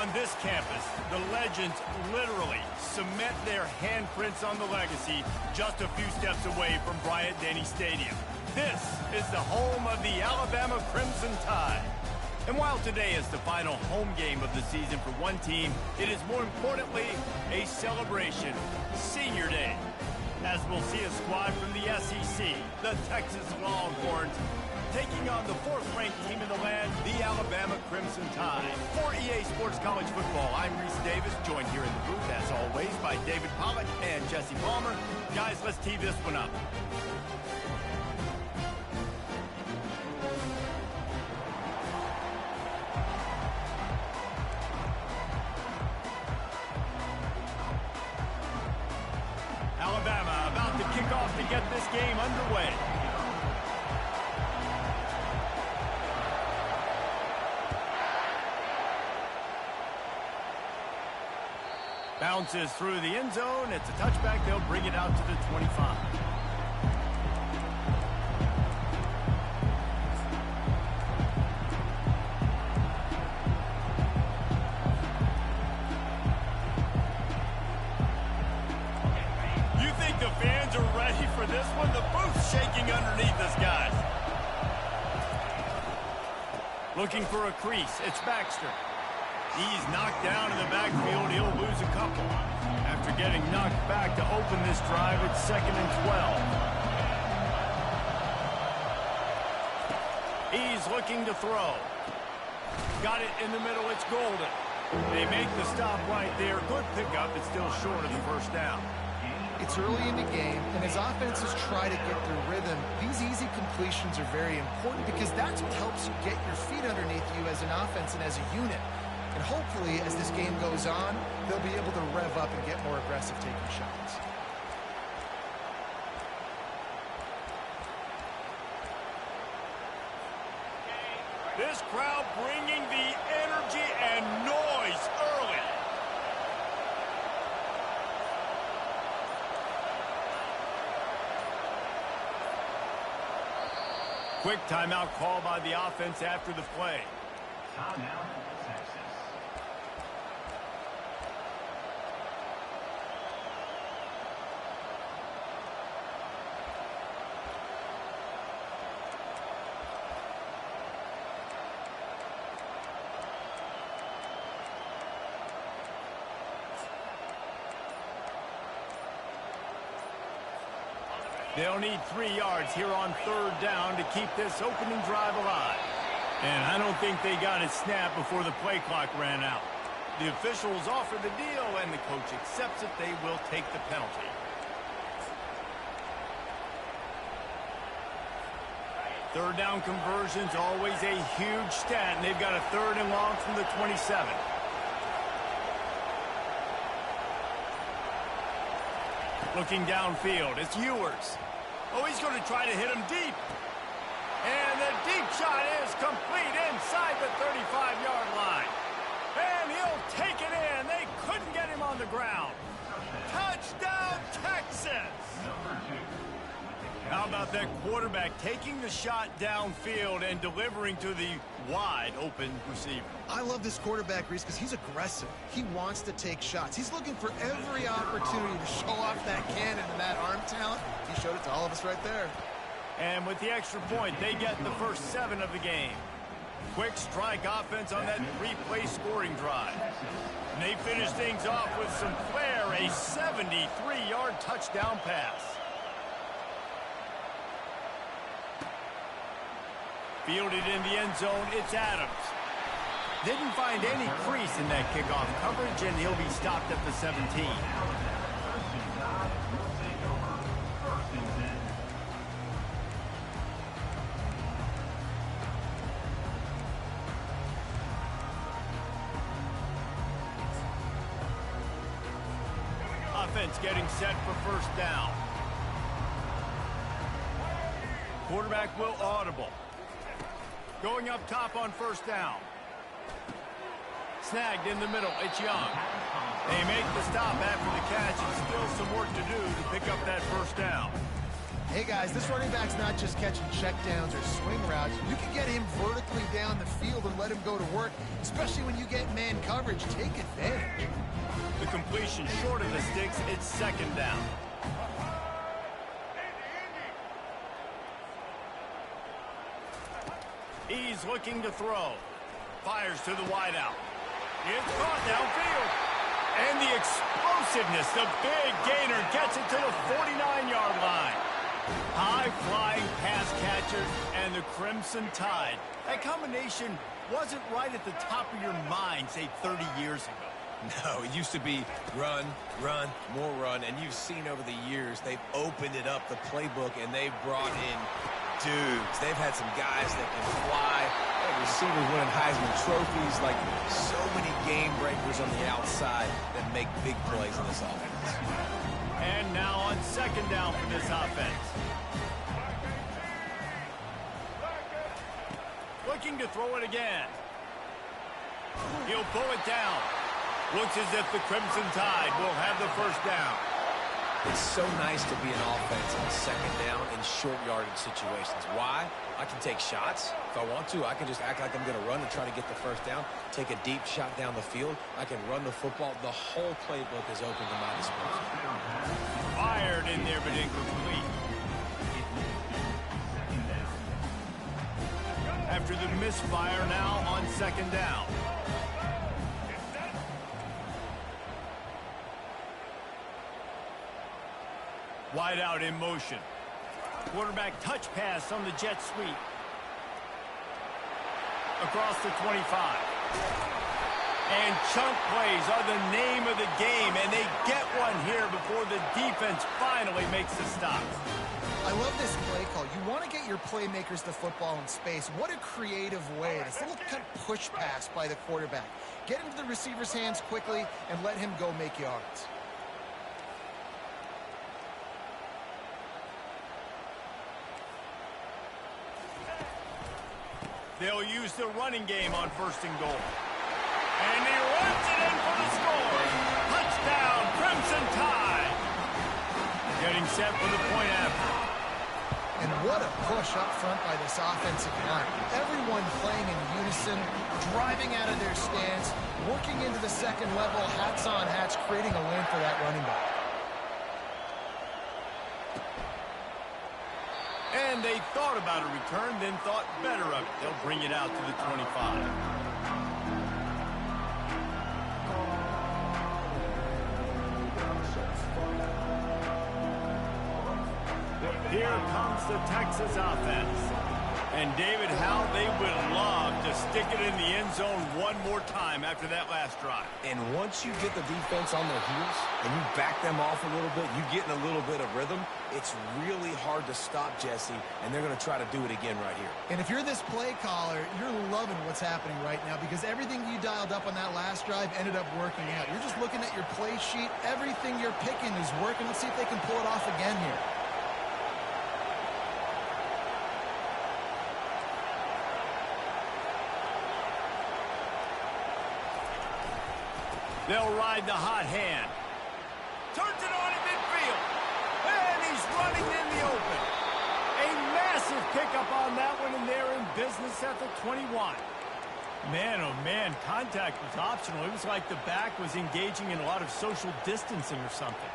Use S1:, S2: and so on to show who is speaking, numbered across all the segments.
S1: On this campus, the legends literally cement their handprints on the legacy just a few steps away from Bryant-Denny Stadium. This is the home of the Alabama Crimson Tide. And while today is the final home game of the season for one team, it is more importantly a celebration, Senior Day, as we'll see a squad from the SEC, the Texas Longhorns, taking on the fourth-ranked team in the land, the Alabama Crimson Tide. For EA Sports College Football, I'm Reese Davis, joined here in the booth, as always, by David Pollock and Jesse Palmer. Guys, let's tee this one up. Alabama about to kick off to get this game underway. Bounces through the end zone. It's a touchback. They'll bring it out to the 25. You think the fans are ready for this one? The booth's shaking underneath us, guys. Looking for a crease. It's Baxter. He's knocked down in the backfield. He'll lose a couple. After getting knocked back to open this drive, it's 2nd and 12. He's looking to throw. Got it in the middle. It's Golden. They make the stop right there. Good pickup. It's still short of the first down.
S2: It's early in the game, and as offenses try to get their rhythm, these easy completions are very important because that's what helps you get your feet underneath you as an offense and as a unit. And hopefully, as this game goes on, they'll be able to rev up and get more aggressive taking shots.
S1: This crowd bringing the energy and noise early. Quick timeout call by the offense after the play. Timeout, Texas. They'll need 3 yards here on 3rd down to keep this opening drive alive. And I don't think they got it snapped before the play clock ran out. The officials offer the deal, and the coach accepts it. They will take the penalty. Third down conversion's always a huge stat, and they've got a 3rd and long from the 27. Looking downfield, it's Ewers. Oh, he's going to try to hit him deep. And the deep shot is complete inside the 35-yard line. And he'll take it in. They couldn't get him on the ground. Touchdown, Texas! How about that quarterback taking the shot downfield and delivering to the wide-open receiver?
S2: I love this quarterback, Reese, because he's aggressive. He wants to take shots. He's looking for every opportunity to show off that cannon and that arm talent. He showed it to all of us right there.
S1: And with the extra point, they get the first 7 of the game. Quick strike offense on that 3-play scoring drive. And they finish things off with some flair, a 73-yard touchdown pass. Fielded in the end zone, it's Adams. Didn't find any crease in that kickoff coverage, and he'll be stopped at the 17. Offense getting set for first down. Quarterback will audible. Going up top on first down. Snagged in the middle, it's Young. They make the stop after the catch, and still some work to do to pick up that first down.
S2: Hey, guys, this running back's not just catching checkdowns or swing routes. You can get him vertically down the field and let him go to work, especially when you get man coverage. Take advantage.
S1: The completion short of the sticks, it's second down. He's looking to throw. Fires to the wideout. It's caught downfield. And the explosiveness, the big gainer gets it to the 49-yard line. High-flying pass catchers and the Crimson Tide. That combination wasn't right at the top of your mind, say, 30 years ago.
S3: No, it used to be run, run, more run, and you've seen over the years they've opened it up, the playbook, and they've brought in dudes. They've had some guys that can fly, receivers winning Heisman trophies, like so many game breakers on the outside that make big plays in this offense.
S1: And now on second down for this offense. Looking to throw it again. He'll pull it down. Looks as if the Crimson Tide will have the first down.
S3: It's so nice to be an offense on second down in short yardage situations. Why? I can take shots. If I want to, I can just act like I'm going to run and try to get the first down, take a deep shot down the field. I can run the football. The whole playbook is open to my disposal.
S1: Fired in there, but incomplete. After the misfire, now on second down. Wide out in motion. Quarterback touch pass on the jet sweep. Across the 25. And chunk plays are the name of the game, and they get one here before the defense finally makes the stop.
S2: I love this play call. You want to get your playmakers the football in space. What a creative way. This little kind of push pass by the quarterback. Get into the receiver's hands quickly and let him go make yards.
S1: They'll use the running game on first and goal. And he runs it in for the score. Touchdown, Crimson Tide. Getting set for the point after.
S2: And what a push up front by this offensive line. Everyone playing in unison, driving out of their stance, working into the second level, hats on hats, creating a lane for that running back.
S1: And they thought about a return, then thought better of it. They'll bring it out to the 25. Here comes the Texas offense. And David, how they would love to stick it in the end zone one more time after that last drive.
S3: And once you get the defense on their heels and you back them off a little bit, you get in a little bit of rhythm, it's really hard to stop Jesse, and they're going to try to do it again right here.
S2: And if you're this play caller, you're loving what's happening right now because everything you dialed up on that last drive ended up working out. You're just looking at your play sheet. Everything you're picking is working. Let's see if they can pull it off again here.
S1: They'll ride the hot hand. Turns it on in midfield. And he's running in the open. A massive pickup on that one, and they're in business at the 21. Man, oh man, contact was optional. It was like the back was engaging in a lot of social distancing or something.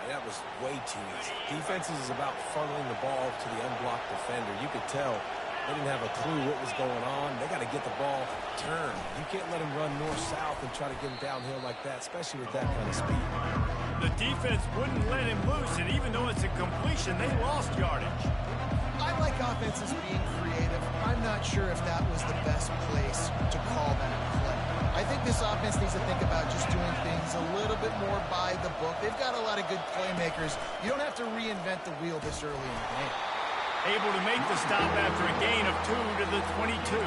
S3: Yeah, that was way too easy. Defenses is about funneling the ball to the unblocked defender. You could tell they didn't have a clue what was going on. They got to get the ball turned. You can't let him run north-south and try to get him downhill like that, especially with that kind of speed.
S1: The defense wouldn't let him loose, and even though it's a completion, they lost yardage.
S2: I like offenses being creative. I'm not sure if that was the best place to call that play. I think this offense needs to think about just doing things a little bit more by the book. They've got a lot of good playmakers. You don't have to reinvent the wheel this early in the game.
S1: Able to make the stop after a gain of 2 to the 22.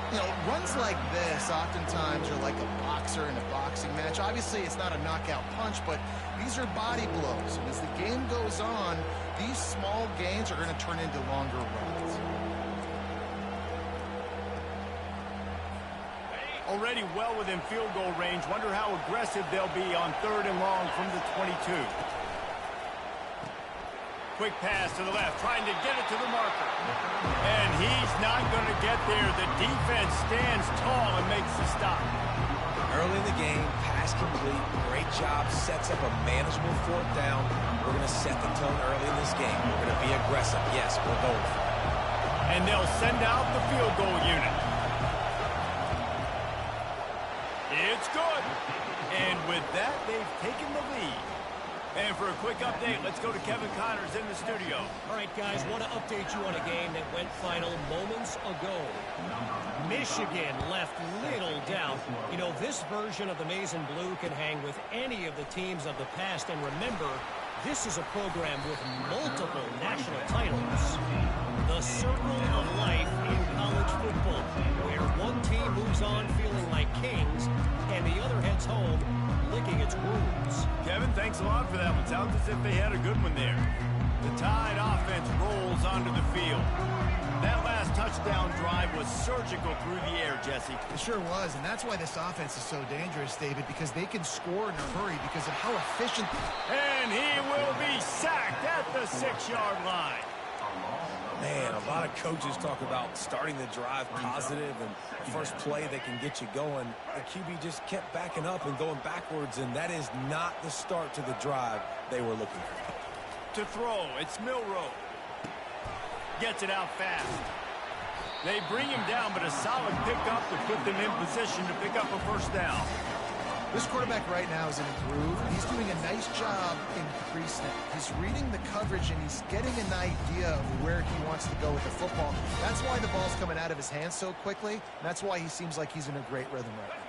S2: You know, runs like this oftentimes are like a boxer in a boxing match. Obviously, it's not a knockout punch, but these are body blows. And as the game goes on, these small gains are going to turn into longer runs.
S1: Already well within field goal range. Wonder how aggressive they'll be on 3rd and long from the 22. Quick pass to the left, trying to get it to the marker. And he's not going to get there. The defense stands tall and makes the stop.
S3: Early in the game, pass complete. Great job. Sets up a manageable fourth down. We're going to set the tone early in this game. We're going to be aggressive. Yes, we're going for it.
S1: And they'll send out the field goal unit. It's good. And with that, they've taken the lead. And for a quick update, let's go to Kevin Connors in the studio.
S4: All right, guys, want to update you on a game that went final moments ago. Michigan left little doubt. You know, this version of the Maize and Blue can hang with any of the teams of the past. And remember, this is a program with multiple national titles. The circle of life in college football, where one team moves on feeling like kings, and the other heads home licking its wounds.
S1: Kevin, thanks a lot for that one. Sounds as if they had a good one there. The Tide offense rolls onto the field. That last touchdown drive was surgical through the air, Jesse.
S2: It sure was, and that's why this offense is so dangerous, David, because they can score in a hurry because of how efficient.
S1: And he will be sacked at the 6-yard line.
S3: Man, a lot of coaches talk about starting the drive positive and first play that can get you going. The QB just kept backing up and going backwards, and that is not the start to the drive they were looking for.
S1: To throw, it's Milroe. Gets it out fast. They bring him down, but a solid pickup to put them in position to pick up a first down.
S2: This quarterback right now is in a groove. He's doing a nice job increasing it. He's reading the coverage, and he's getting an idea of where he wants to go with the football. That's why the ball's coming out of his hands so quickly, and that's why he seems like he's in a great rhythm right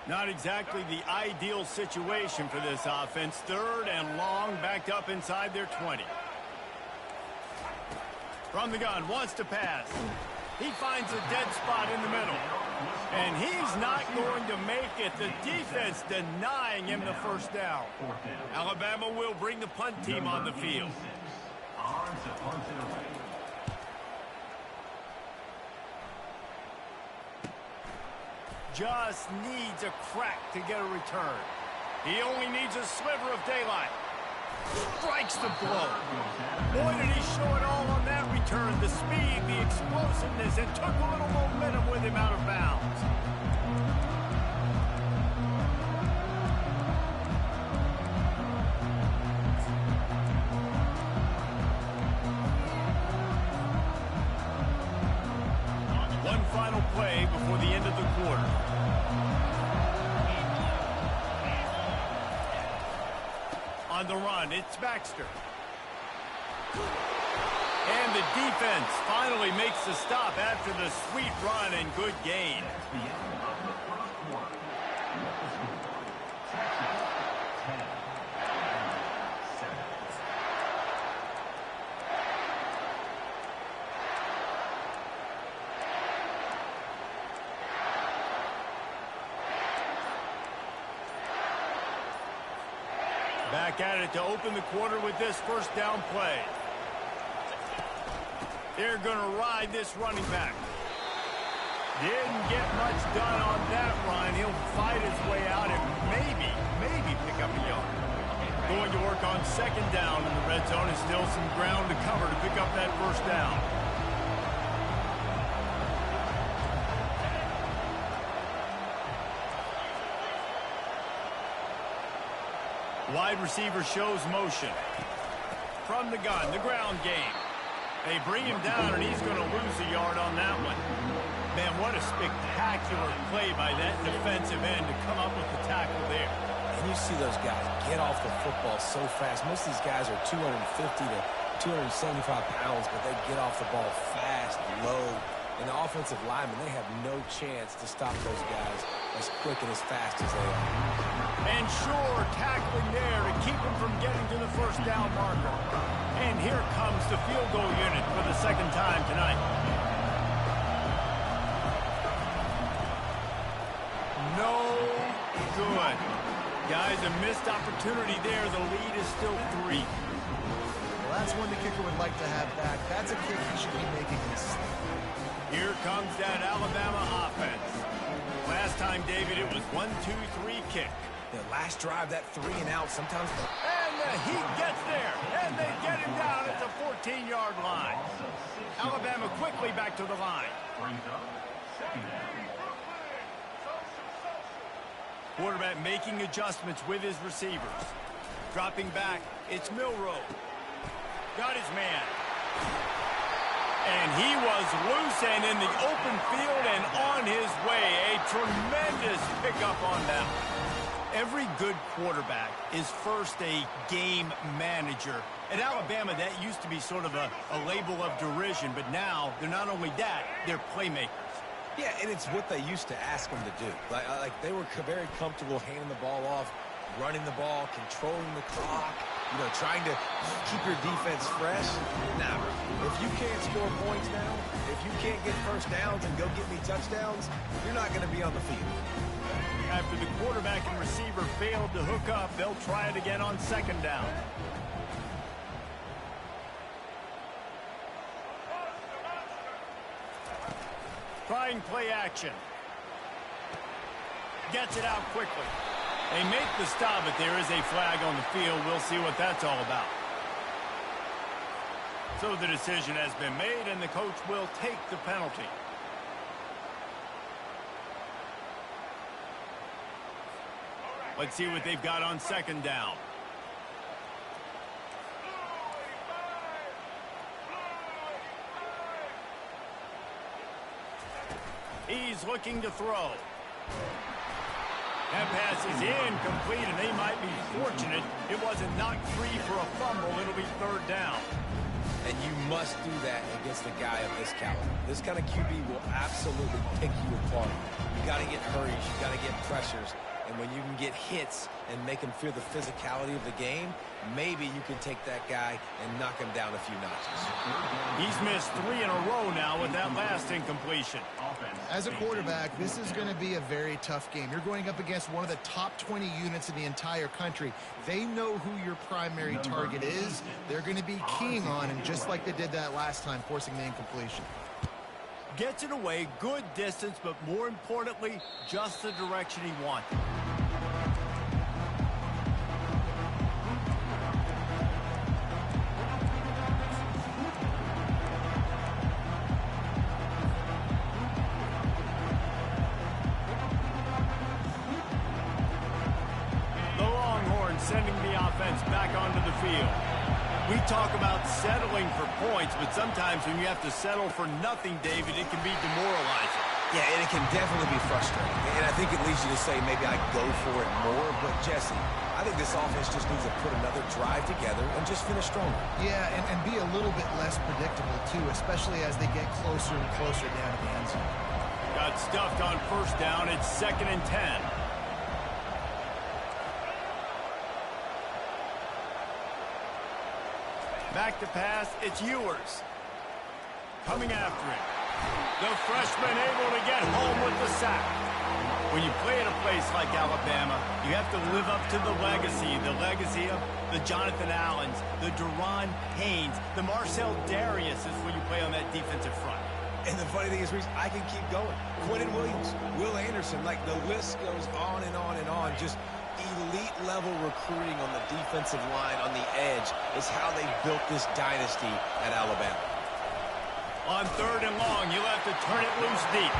S2: now.
S1: Not exactly the ideal situation for this offense. Third and long, backed up inside their 20. From the gun, wants to pass. He finds a dead spot in the middle. And he's not going to make it. The defense denying him the first down. Alabama will bring the punt team on the field. Just needs a crack to get a return. He only needs a sliver of daylight. Strikes the blow. Boy, did he show it all on that return. The speed, the explosiveness, and took a little momentum with him out of bounds. One final play before the end of the quarter. On the run, it's Baxter. And the defense finally makes the stop after the sweet run and good gain. Back at it to open the quarter with this first down play. They're going to ride this running back. Didn't get much done on that run. He'll fight his way out and maybe pick up a yard. Going to work on second down in the red zone, and still some ground to cover to pick up that first down. Wide receiver shows motion. From the gun, the ground game. They bring him down, and he's going to lose a yard on that one. Man, what a spectacular play by that defensive end to come up with the tackle there.
S3: And you see those guys get off the football so fast. Most of these guys are 250 to 275 pounds, but they get off the ball fast, low. And the offensive linemen, they have no chance to stop those guys as quick and as fast as they are.
S1: And sure, tackling there to keep him from getting to the first down marker. And here comes the field goal unit for the second time tonight. No good. Guys, a missed opportunity there. The lead is still 3.
S2: Well, that's one the kicker would like to have back. That's a kick he should be making this.
S1: Here comes that Alabama offense. Last time, David, it was 1-2-3 kick.
S3: The last drive, that 3 and out, sometimes.
S1: And he gets there, and they get him down at the 14-yard line. Alabama quickly back to the line. Quarterback making adjustments with his receivers. Dropping back, it's Milroe. Got his man. And he was loose and in the open field and on his way. A tremendous pickup on that. Every good quarterback is first a game manager. At Alabama, that used to be sort of a label of derision, but now they're not only that, they're playmakers.
S3: Yeah, and it's what they used to ask them to do. Like they were very comfortable handing the ball off, running the ball, controlling the clock, trying to keep your defense fresh. Now, if you can't score points now, if you can't get first downs and go get me touchdowns, you're not going to be on the field.
S1: After the quarterback and receiver failed to hook up, they'll try it again on second down. Trying play action. Gets it out quickly. They make the stop, but there is a flag on the field. We'll see what that's all about. So the decision has been made, and the coach will take the penalty. Let's see what they've got on second down. He's looking to throw. That pass is incomplete, and they might be fortunate it wasn't knocked free for a fumble. It'll be third down.
S3: And you must do that against a guy of this caliber. This kind of QB will absolutely pick you apart. You got to get hurries. You got to get pressures. And when you can get hits and make him feel the physicality of the game, maybe you can take that guy and knock him down a few notches.
S1: He's missed 3 in a row now with that last incompletion.
S2: As a quarterback, this is going to be a very tough game. You're going up against one of the top 20 units in the entire country. They know who your primary target is. They're going to be keying on him, just like they did that last time, forcing the incompletion.
S1: Gets it away, good distance, but more importantly, just the direction he wanted. The Longhorns sending the offense back onto the field. We talk about settling for points, but sometimes when you have to settle for nothing, David, it can be demoralizing.
S3: Yeah, and it can definitely be frustrating. And I think it leads you to say maybe I go for it more. But, Jesse, I think this offense just needs to put another drive together and just finish stronger.
S2: Yeah, and be a little bit less predictable, too, especially as they get closer and closer down to the end zone.
S1: Got stuffed on first down. It's 2nd and 10. Back to pass, it's Ewers. Coming after him. The freshman able to get home with the sack. When you play at a place like Alabama, you have to live up to the legacy of the Jonathan Allens, the Deron Haynes, the Marcel Darius is when you play on that defensive front.
S3: And the funny thing is, Reese, I can keep going. Quentin Williams, Will Anderson, like the list goes on and on and on. Just elite-level recruiting on the defensive line, on the edge, is how they built this dynasty at Alabama.
S1: On 3rd and long, you'll have to turn it loose deep.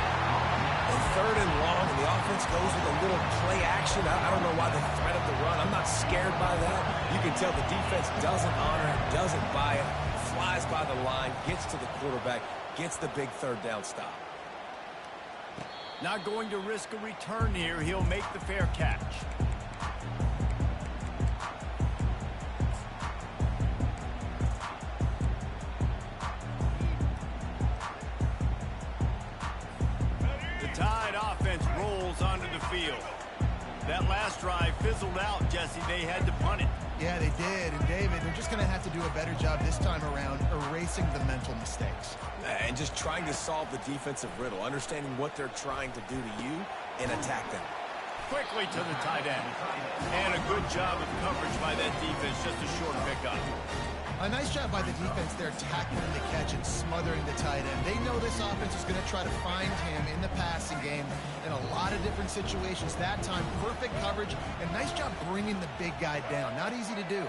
S3: On 3rd and long, and the offense goes with a little play action. I don't know why they threat up the run. I'm not scared by that. You can tell the defense doesn't honor it, doesn't buy it, flies by the line, gets to the quarterback, gets the big 3rd down stop.
S1: Not going to risk a return here. He'll make the fair catch. Tide offense rolls onto the field. That last drive fizzled out, Jesse. They had to punt it.
S2: Yeah, they did. And, David, they're just going to have to do a better job this time around erasing the mental mistakes.
S3: And just trying to solve the defensive riddle, understanding what they're trying to do to you and attack them.
S1: Quickly to the tight end. And a good job of coverage by that defense. Just a short pickup.
S2: A nice job by the defense there, tackling the catch and smothering the tight end. They know this offense is going to try to find him in the passing game in a lot of different situations. That time, perfect coverage, and nice job bringing the big guy down. Not easy to do.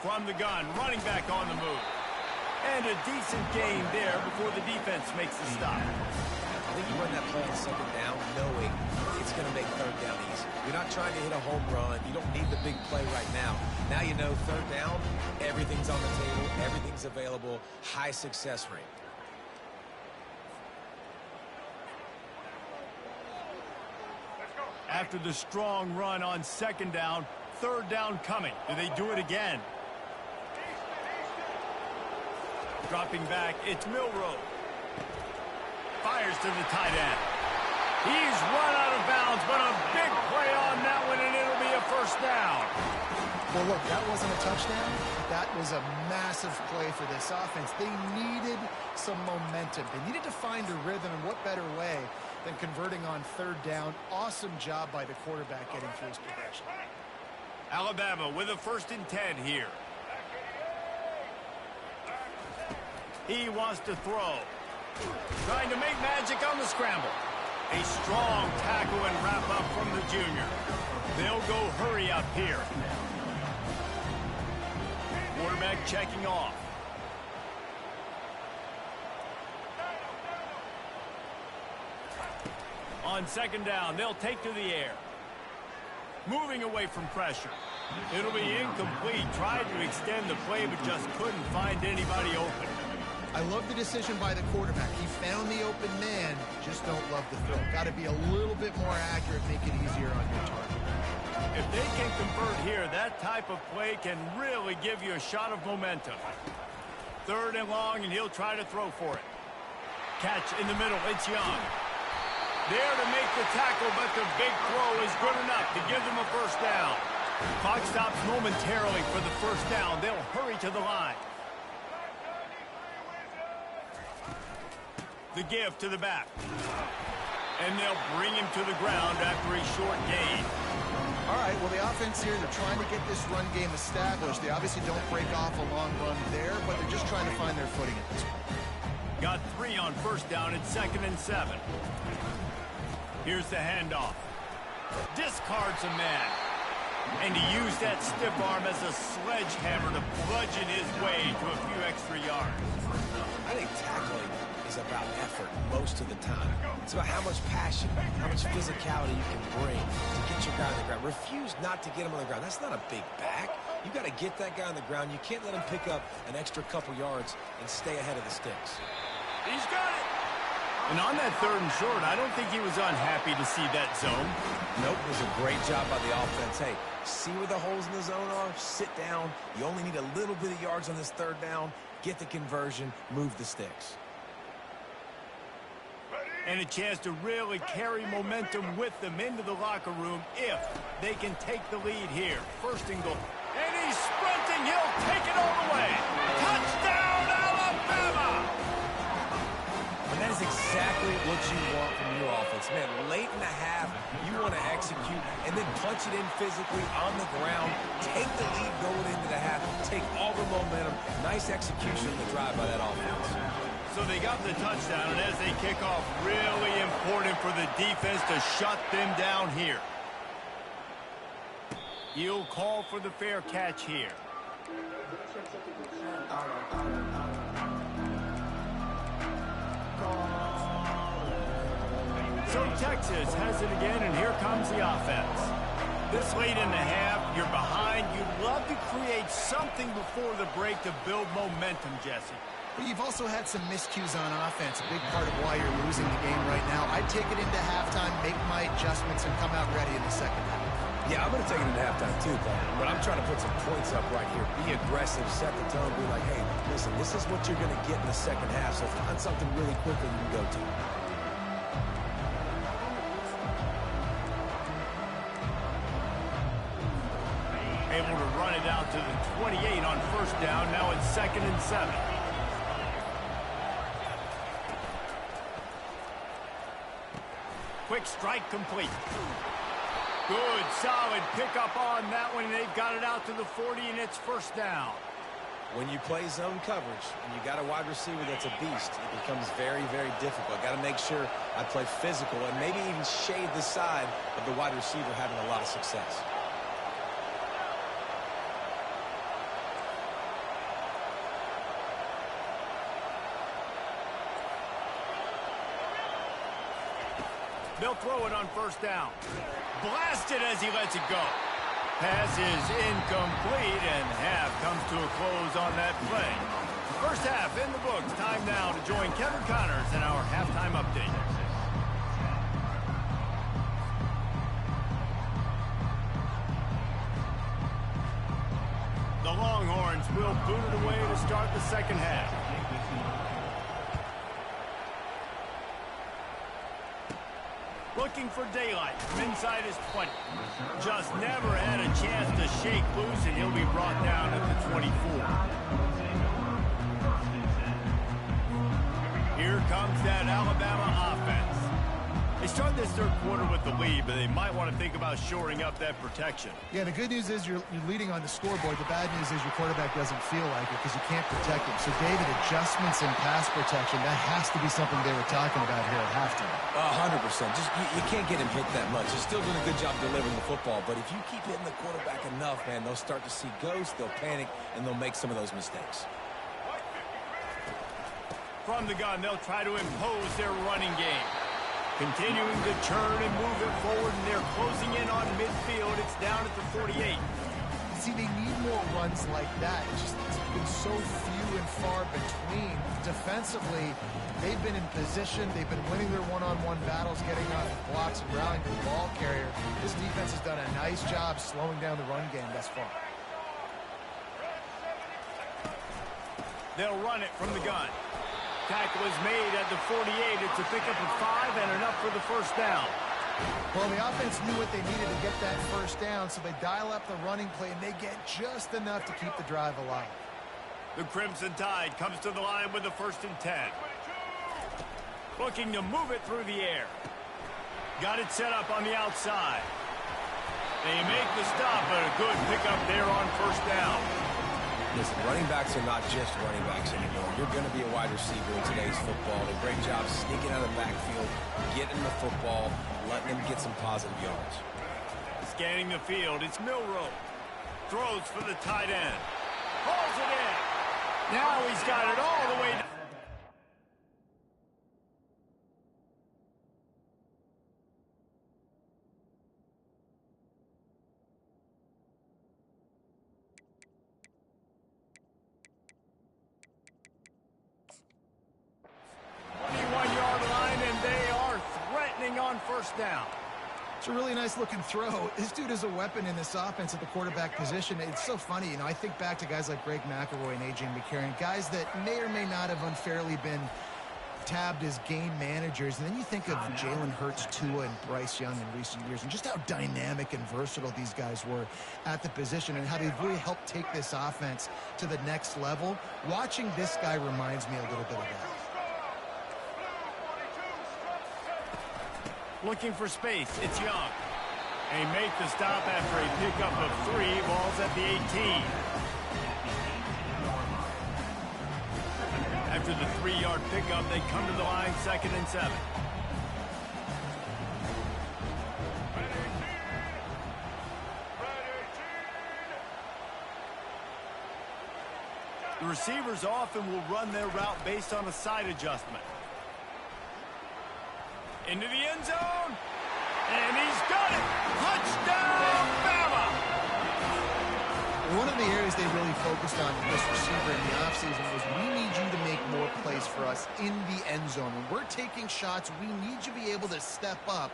S1: From the gun, running back on the move. And a decent gain there before the defense makes the stop.
S3: I think you run that play on second down knowing it's going to make third down easy. You're not trying to hit a home run. You don't need the big play right now. Now you know third down, everything's on the table, everything's available, high success rate.
S1: After the strong run on second down, third down coming. Do they do it again? Dropping back, it's Milroe. Fires to the tight end. He's run out of bounds, but a big play on that one, and it'll be a first down.
S2: Well, look, that wasn't a touchdown. That was a massive play for this offense. They needed some momentum. They needed to find a rhythm, and what better way than converting on third down. Awesome job by the quarterback getting through his progression.
S1: Alabama with a 1st and 10 here. He wants to throw. Trying to make magic on the scramble. A strong tackle and wrap up from the junior. They'll go hurry up here. Quarterback checking off. On second down, they'll take to the air. Moving away from pressure. It'll be incomplete. Tried to extend the play, but just couldn't find anybody open.
S2: I love the decision by the quarterback. He found the open man, just don't love the throw. Got to be a little bit more accurate, make it easier on your target.
S1: If they can convert here, that type of play can really give you a shot of momentum. Third and long, and he'll try to throw for it. Catch in the middle, it's Young. There to make the tackle, but the big throw is good enough to give them a first down. Clock stops momentarily for the first down. They'll hurry to the line. The give to the back. And they'll bring him to the ground after a short gain.
S2: All right, well, the offense here, they're trying to get this run game established. They obviously don't break off a long run there, but they're just trying to find their footing at this point.
S1: Got 3 on first down at 2nd and 7. Here's the handoff. Discards a man. And he used that stiff arm as a sledgehammer to bludgeon his way to a few extra yards.
S3: I think tackling is about effort most of the time. It's about how much passion, how much physicality you can bring to get your guy on the ground. Refuse not to get him on the ground. That's not a big back. You got to get that guy on the ground. You can't let him pick up an extra couple yards and stay ahead of the sticks.
S1: He's got it. And on that 3rd and short, I don't think he was unhappy to see that zone.
S3: Nope, it was a great job by the offense. Hey, see where the holes in the zone are? Sit down. You only need a little bit of yards on this 3rd down. Get the conversion. Move the sticks.
S1: And a chance to really carry momentum with them into the locker room if they can take the lead here. 1st and goal. And he's sprinting. He'll take it all the way. Touchdown, Alabama!
S3: And that is exactly what you want from your offense. Man, late in the half, you want to execute and then punch it in physically on the ground. Take the lead going into the half. Take all the momentum. Nice execution of the drive by that offense.
S1: So they got the touchdown, and as they kick off, really important for the defense to shut them down here. He'll call for the fair catch here. So Texas has it again, and here comes the offense. This late in the half, you're behind. You'd love to create something before the break to build momentum, Jesse.
S2: But you've also had some miscues on offense, a big part of why you're losing the game right now. I'd take it into halftime, make my adjustments, and come out ready in the second half.
S3: Yeah, I'm going to take it into halftime too, but I'm trying to put some points up right here. Be aggressive, set the tone, be like, hey, listen, this is what you're going to get in the second half, so find something really quickly you can go to.
S1: Able to run it out to the 28 on 1st down. Now it's 2nd and 7. Quick strike complete. Good, solid pickup on that one. They've got it out to the 40, and it's 1st down.
S3: When you play zone coverage and you got a wide receiver that's a beast, it becomes very, very difficult. Got to make sure I play physical and maybe even shade the side of the wide receiver having a lot of success.
S1: They'll throw it on first down. Blasted as he lets it go. Pass is incomplete, and half comes to a close on that play. First half in the books. Time now to join Kevin Connors in our halftime update. The Longhorns will boot it away to start the second half. Looking for daylight from inside his 20. Just never had a chance to shake loose, and he'll be brought down at the 24. Here comes that Alabama offense. They start this third quarter with the lead, but they might want to think about shoring up that protection.
S2: Yeah, the good news is you're leading on the scoreboard. The bad news is your quarterback doesn't feel like it because you can't protect him. So, David, adjustments in pass protection, that has to be something they were talking about here at halftime.
S3: 100%. Just you can't get him hit that much. He's still doing a good job delivering the football, but if you keep hitting the quarterback enough, man, they'll start to see ghosts, they'll panic, and they'll make some of those mistakes.
S1: From the gun, they'll try to impose their running game. Continuing to churn and move it forward, and they're closing in on midfield. It's down at the 48.
S2: See, they need more runs like that. It's been so few and far between. Defensively, they've been in position. They've been winning their one-on-one battles, getting out of blocks and rallying to the ball carrier. This defense has done a nice job slowing down the run game thus far.
S1: They'll run it from the gun. Tackle is made at the 48. It's a pickup of 5 and enough for the first down.
S2: Well, the offense knew what they needed to get that first down, so they dial up the running play, and they get just enough to keep the drive alive.
S1: The Crimson Tide comes to the line with the 1st and 10. Looking to move it through the air. Got it set up on the outside. They make the stop, but a good pickup there on first down.
S3: Listen, running backs are not just running backs anymore. You're going to be a wide receiver in today's football. A great job sneaking out of the backfield, getting the football, letting them get some positive yards.
S1: Scanning the field, it's Milroe. Throws for the tight end. Pulls it in. Now he's got it all the way down. On first down.
S2: It's a really nice looking throw. This dude is a weapon in this offense at the quarterback position. It's so funny, I think back to guys like Greg McElroy and A.J. McCarron, guys that may or may not have unfairly been tabbed as game managers. And then you think of Jalen Hurts, Tua, and Bryce Young in recent years, and just how dynamic and versatile these guys were at the position and how they've really helped take this offense to the next level. Watching this guy reminds me a little bit of that.
S1: Looking for space, it's Young. They make the stop after a pickup of 3, balls at the 18. After the 3-yard pickup, they come to the line 2nd and 7. The receivers often will run their route based on a side adjustment. Into the end zone, and he's got it! Touchdown, Bama!
S2: One of the areas they really focused on with this receiver in the offseason was we need you to make more plays for us in the end zone. When we're taking shots, we need you to be able to step up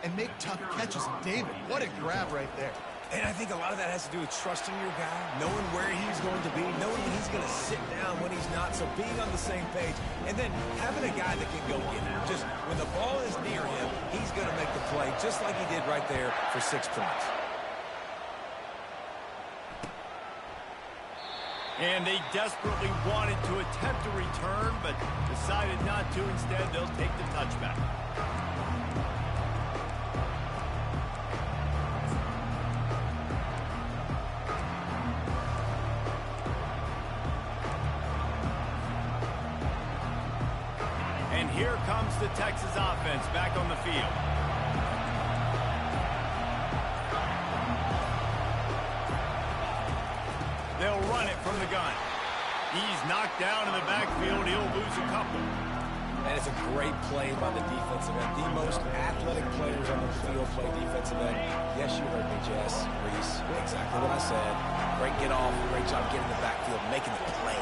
S2: and make tough catches. And David, what a grab right there.
S3: And I think a lot of that has to do with trusting your guy, knowing where he's going to be, knowing when he's going to sit down, when he's not, so being on the same page, and then having a guy that can go get it. Just when the ball is near him, he's going to make the play, just like he did right there for 6 points.
S1: And they desperately wanted to attempt a return, but decided not to. Instead, they'll take the touchback. And here comes the Texas offense back on the field. They'll run it from the gun. He's knocked down in the backfield. He'll lose a couple.
S3: And it's a great play by the defensive end. The most athletic players on the field play defensive end. Yes, you heard me, Jess, Reese. Exactly what I said. Great get off. Great job getting the backfield, making the play.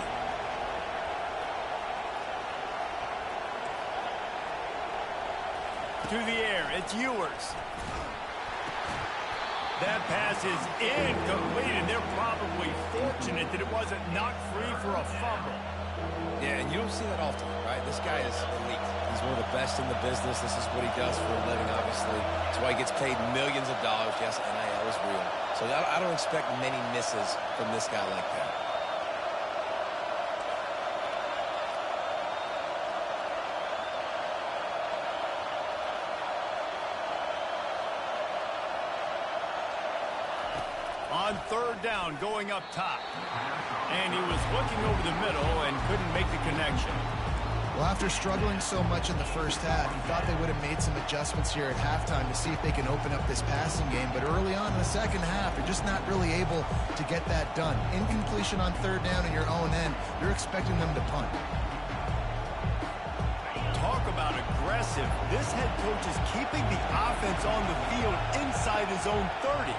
S1: To the air, it's Ewers. That pass is incomplete, and they're probably fortunate that it wasn't knocked free for a fumble.
S3: Yeah, and you don't see that often, right? This guy is elite. He's one of the best in the business. This is what he does for a living, obviously. That's why he gets paid millions of dollars. Yes, NIL is real. So I don't expect many misses from this guy like that.
S1: On third down, going up top. And he was looking over the middle and couldn't make the connection.
S2: Well, after struggling so much in the first half, you thought they would have made some adjustments here at halftime to see if they can open up this passing game. But early on in the second half, they're just not really able to get that done. Incompletion on third down in your own end, you're expecting them to punt.
S1: Talk about aggressive. This head coach is keeping the offense on the field inside his own 30.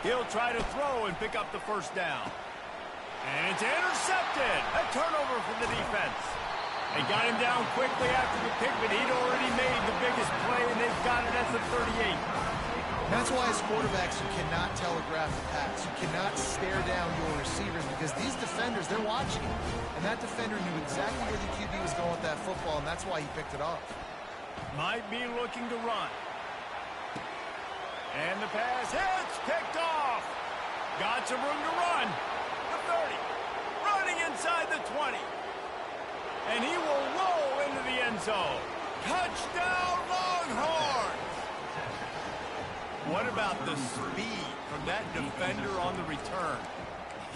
S1: He'll try to throw and pick up the first down. And it's intercepted. A turnover for the defense. They got him down quickly after the pick, but he'd already made the biggest play, and they've got it at the 38.
S2: That's why as quarterbacks, you cannot telegraph the pass. You cannot stare down your receivers because these defenders, they're watching you. And that defender knew exactly where the QB was going with that football, and that's why he picked it off. Might be looking to run.
S1: And the pass hits, picked off. Got some room to run. The 30, running inside the 20. And he will roll into the end zone. Touchdown, Longhorns! What about the speed from that defender on the return?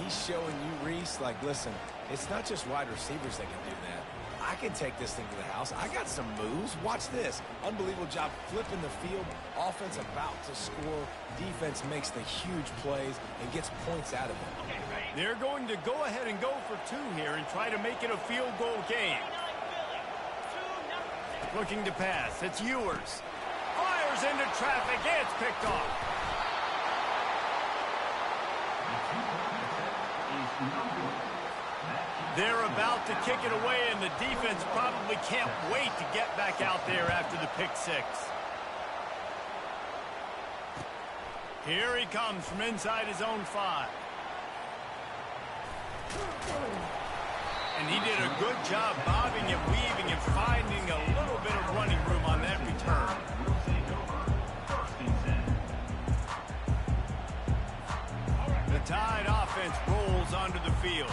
S3: He's showing you, Reese, like, listen, it's not just wide receivers that can do that. I can take this thing to the house. I got some moves. Watch this. Unbelievable job flipping the field. Offense about to score. Defense makes the huge plays and gets points out of it.
S1: They're going to go ahead and go for two here and try to make it a field goal game. Looking to pass. It's Ewers. Fires into traffic. It's picked off. They're about to kick it away, and the defense probably can't wait to get back out there after the pick six. Here he comes from inside his own 5. And he did a good job bobbing and weaving and finding a little bit of running room on that return. The Tide offense rolls onto the field.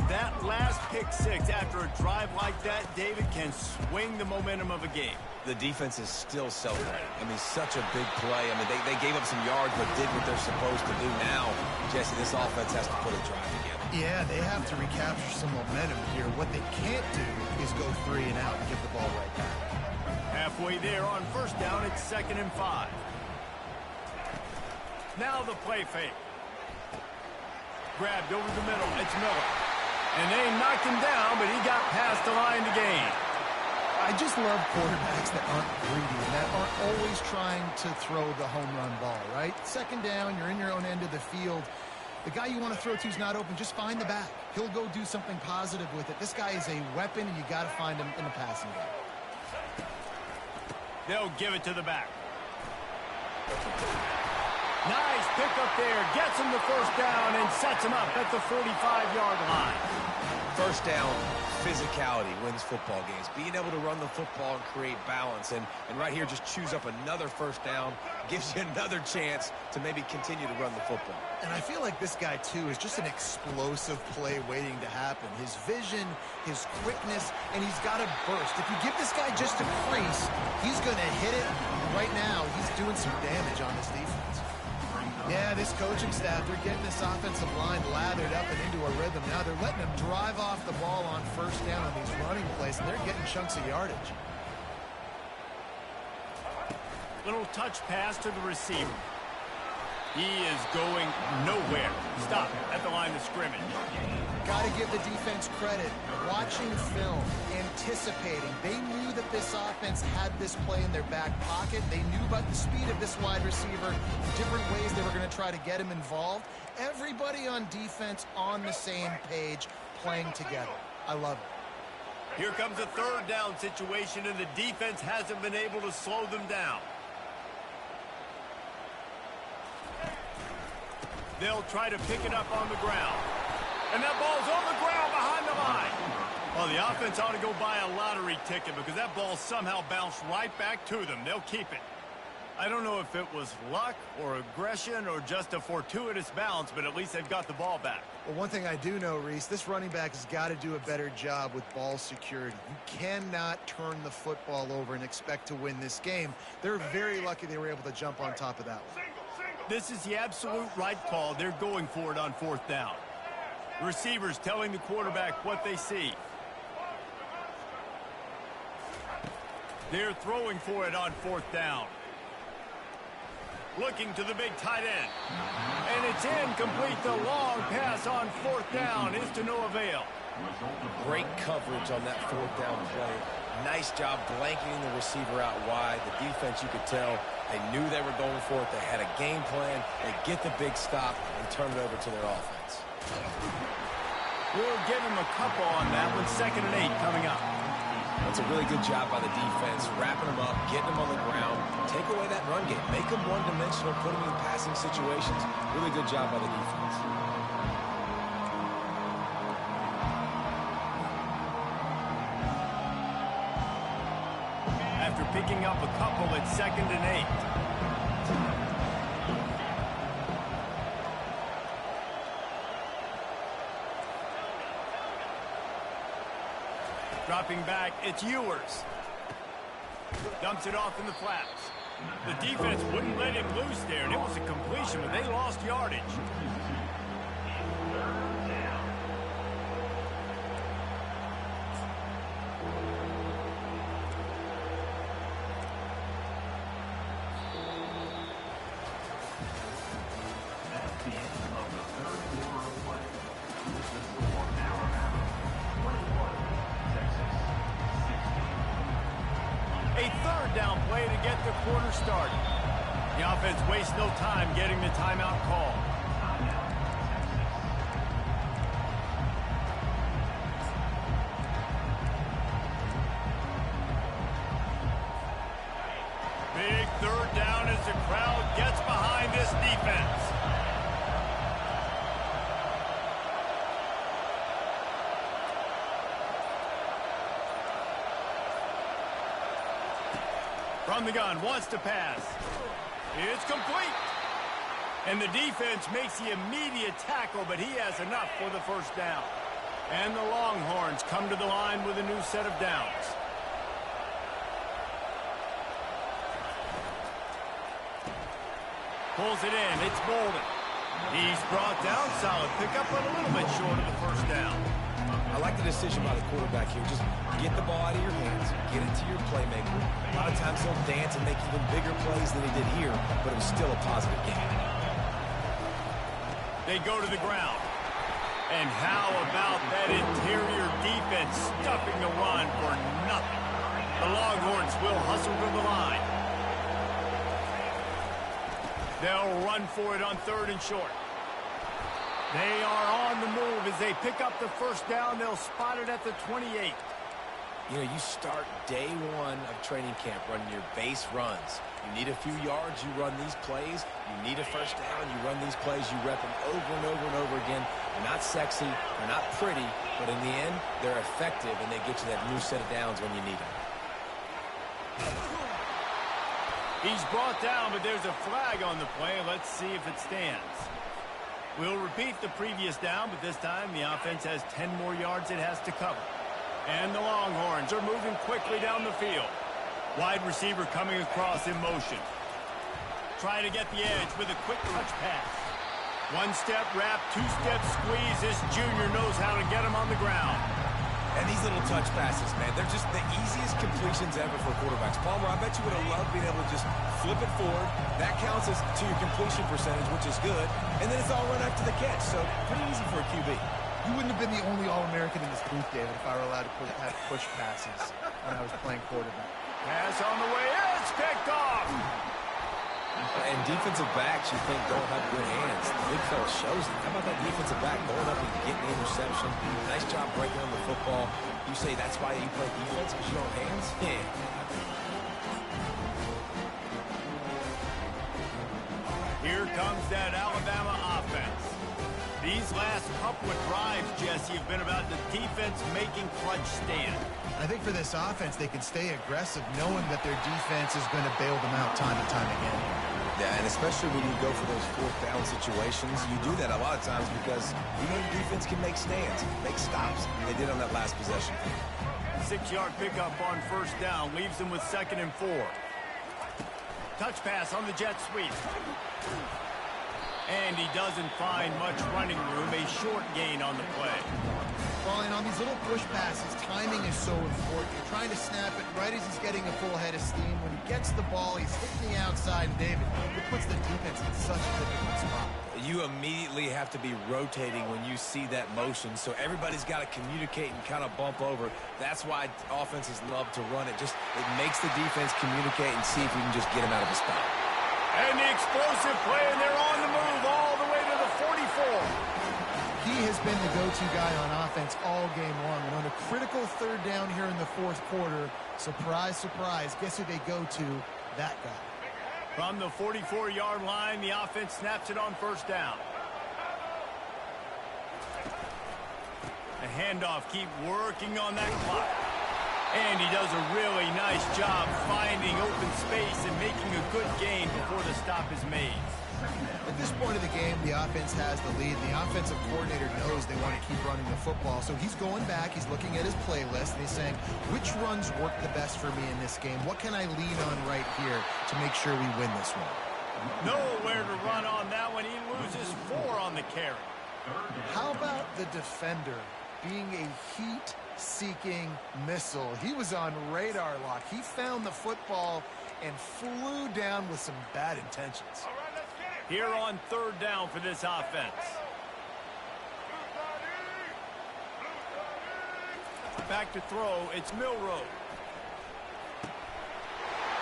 S1: That last pick six after a drive like that, David, can swing the momentum of a game.
S3: The defense is still celebrating. I mean, such a big play. I mean, they gave up some yards but did what they're supposed to do. Now, Jesse, this offense has to put a drive together.
S2: Yeah, they have to recapture some momentum here. What they can't do is go 3 and out and give the ball right back.
S1: Halfway there on first down, it's 2nd and 5. Now the play fake. Grabbed over the middle. It's Miller. And they knocked him down, but he got past the line to gain.
S2: I just love quarterbacks that aren't greedy and that aren't always trying to throw the home run ball, right? 2nd down, you're in your own end of the field. The guy you want to throw to is not open. Just find the back. He'll go do something positive with it. This guy is a weapon, and you got to find him in the passing game.
S1: They'll give it to the back. Nice pick up there. Gets him the first down and sets him up at the 45-yard line.
S3: First down, physicality wins football games. Being able to run the football and create balance. And right here, just choose up another first down. Gives you another chance to maybe continue to run the football.
S2: And I feel like this guy, too, is just an explosive play waiting to happen. His vision, his quickness, and he's got a burst. If you give this guy just a crease, he's going to hit it. And right now, he's doing some damage on this defense. Yeah, this coaching staff, they're getting this offensive line lathered up and into a rhythm. Now they're letting them drive off the ball on first down on these running plays, and they're getting chunks of yardage.
S1: Little touch pass to the receiver. He is going nowhere. Stop at the line of scrimmage.
S2: Got to give the defense credit. Watching film, anticipating. They knew that this offense had this play in their back pocket. They knew about the speed of this wide receiver, the different ways they were going to try to get him involved. Everybody on defense on the same page, playing together. I love it.
S1: Here comes a third down situation, and the defense hasn't been able to slow them down. They'll try to pick it up on the ground. And that ball's on the ground behind the line. Well, the offense ought to go buy a lottery ticket because that ball somehow bounced right back to them. They'll keep it. I don't know if it was luck or aggression or just a fortuitous bounce, but at least they've got the ball back.
S2: Well, one thing I do know, Reese, this running back has got to do a better job with ball security. You cannot turn the football over and expect to win this game. They're very lucky they were able to jump on top of that one.
S1: This is the absolute right call. They're going for it on fourth down. Receivers telling the quarterback what they see. They're throwing for it on fourth down. Looking to the big tight end. And it's incomplete. The long pass on fourth down is to no avail.
S3: Great coverage on that fourth down play. Nice job blanketing the receiver out wide. The defense, you could tell, they knew they were going for it. They had a game plan. They get the big stop and turn it over to their offense.
S1: We'll give him a couple on that one. 2nd and 8 coming up.
S3: That's a really good job by the defense, wrapping them up, getting them on the ground. Take away that run game. Make them one-dimensional, put them in passing situations. Really good job by the defense.
S1: After picking up a couple, it's 2nd and 8. Dropping back, it's Ewers. Dumps it off in the flats. The defense wouldn't let him loose there, and it was a completion, but they lost yardage. A third down play to get the quarter started. The offense wastes no time getting the timeout call. Big third down as the crowd gets behind this defense. From the gun, wants to pass. It's complete. And the defense makes the immediate tackle, but he has enough for the first down. And the Longhorns come to the line with a new set of downs. Pulls it in. It's Bolden. He's brought down. Solid pickup, but a little bit short of the first down.
S3: I like the decision by the quarterback here. Just get the ball out of your hands, get it to your playmaker. A lot of times he'll dance and make even bigger plays than he did here, but it was still a positive game.
S1: They go to the ground. And how about that interior defense stuffing the run for nothing? The Longhorns will hustle to the line. They'll run for it on 3rd and short. They are on the move as they pick up the first down. They'll spot it at the 28.
S3: You know, you start day one of training camp running your base runs. You need a few yards, you run these plays. You need a first down, you run these plays. You rep them over and over and over again. They're not sexy, they're not pretty, but in the end, they're effective, and they get you that new set of downs when you need them.
S1: He's brought down, but there's a flag on the play. Let's see if it stands. We'll repeat the previous down, but this time the offense has 10 more yards it has to cover. And the Longhorns are moving quickly down the field. Wide receiver coming across in motion. Trying to get the edge with a quick touch pass. One-step wrap, two-step squeeze. This junior knows how to get him on the ground.
S3: And these little touch passes, man, they're just the easiest completions ever for quarterbacks. Palmer, I bet you would have loved being able to just flip it forward. That counts as to your completion percentage, which is good. And then it's all run after the catch, so pretty easy for a QB.
S2: You wouldn't have been the only All-American in this booth, David, if I were allowed to have push passes when I was playing quarterback.
S1: Pass on the way. It's picked off.
S3: And defensive backs, you think, don't have good hands. The big fella shows it. How about that defensive back going up and getting the interception? Nice job breaking on the football. You say that's why you play defense, because you don't have hands? Yeah.
S1: Here comes that Alabama offense. These last couple of drives, Jesse, have been about the defense making clutch stand.
S2: I think for this offense, they can stay aggressive knowing that their defense is going to bail them out time and time again.
S3: Yeah, and especially when you go for those fourth down situations, you do that a lot of times because you know the defense can make stands, make stops. They did on that last possession.
S1: 6-yard pickup on first down leaves them with 2nd and 4. Touch pass on the jet sweep. And he doesn't find much running room, a short gain on the play.
S2: Well, and on these little push passes, timing is so important. You're trying to snap it right as he's getting a full head of steam. When he gets the ball, he's hitting the outside. And David, it puts the defense in such a difficult spot.
S3: You immediately have to be rotating when you see that motion, so everybody's got to communicate and kind of bump over. That's why offenses love to run it. It makes the defense communicate and see if you can just get him out of a spot.
S1: And the explosive play, and they're on the move all the way to the 44.
S2: He has been the go-to guy on offense all game long. And on a critical 3rd down here in the 4th quarter, surprise, surprise, guess who they go to? That guy.
S1: From the 44-yard line, the offense snaps it on first down. The handoff, keep working on that clock. And he does a really nice job finding open space and making a good gain before the stop is made.
S2: At this point of the game, the offense has the lead. The offensive coordinator knows they want to keep running the football. So he's going back, he's looking at his playlist, and he's saying, which runs work the best for me in this game? What can I lean on right here to make sure we win this one?
S1: Nowhere to run on that one. He loses 4 on the carry.
S2: How about the defender being a heat-seeking missile? He was on radar lock. He found the football and flew down with some bad intentions.
S1: Here on 3rd down for this offense. Back to throw, it's Milroe.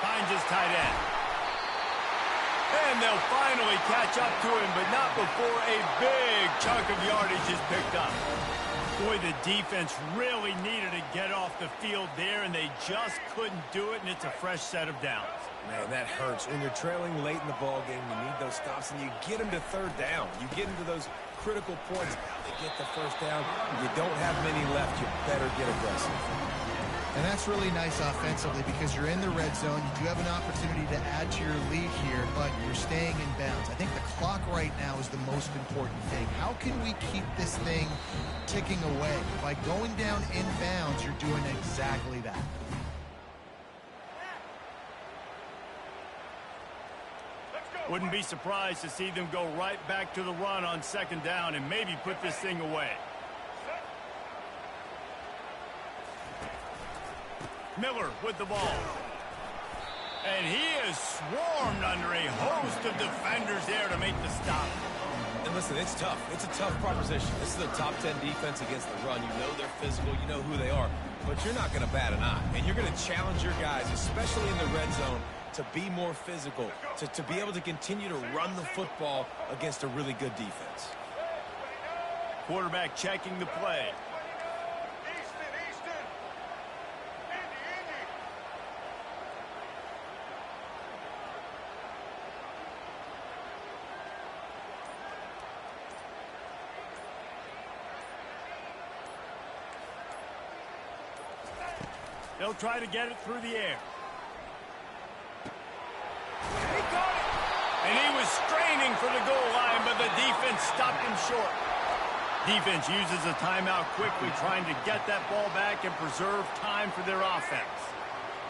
S1: Finds his tight end. And they'll finally catch up to him, but not before a big chunk of yardage is picked up. Boy, the defense really needed to get off the field there, and they just couldn't do it, and it's a fresh set of downs.
S3: Man, that hurts. When you're trailing late in the ball game, you need those stops, and you get them to 3rd down. You get into those critical points to get the first down. You don't have many left. You better get aggressive.
S2: And that's really nice offensively because you're in the red zone. You do have an opportunity to add to your lead here, but you're staying in bounds. I think the clock right now is the most important thing. How can we keep this thing ticking away? By going down in bounds, you're doing exactly that.
S1: Wouldn't be surprised to see them go right back to the run on 2nd down and maybe put this thing away. Miller with the ball. And he is swarmed under a host of defenders there to make the stop.
S3: And listen, it's tough. It's a tough proposition. This is a top 10 defense against the run. You know they're physical. You know who they are. But you're not going to bat an eye. And you're going to challenge your guys, especially in the red zone, to be more physical, to be able to continue to run the football against a really good defense.
S1: Quarterback checking the play. They'll try to get it through the air. He got it! And he was straining for the goal line, but the defense stopped him short. Defense uses a timeout quickly, trying to get that ball back and preserve time for their offense.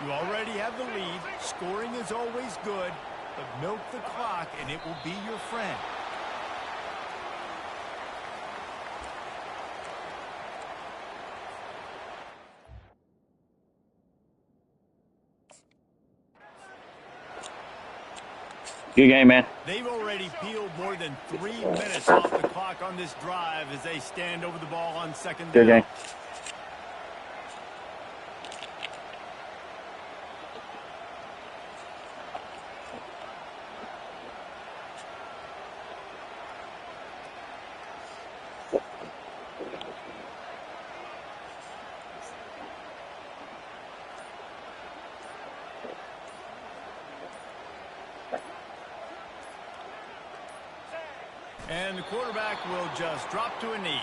S1: You already have the lead. Scoring is always good, but milk the clock, and it will be your friend.
S5: Good game, man.
S1: They've already peeled more than 3 minutes off the clock on this drive as they stand over the ball on second
S5: Good
S1: down.
S5: game.
S1: And the quarterback will just drop to a knee.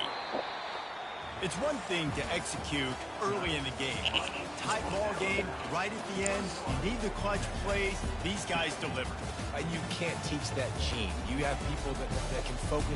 S1: It's one thing to execute early in the game. Tight ball game, right at the end. You need the clutch plays. These guys deliver.
S3: You can't teach that gene. You have people that can focus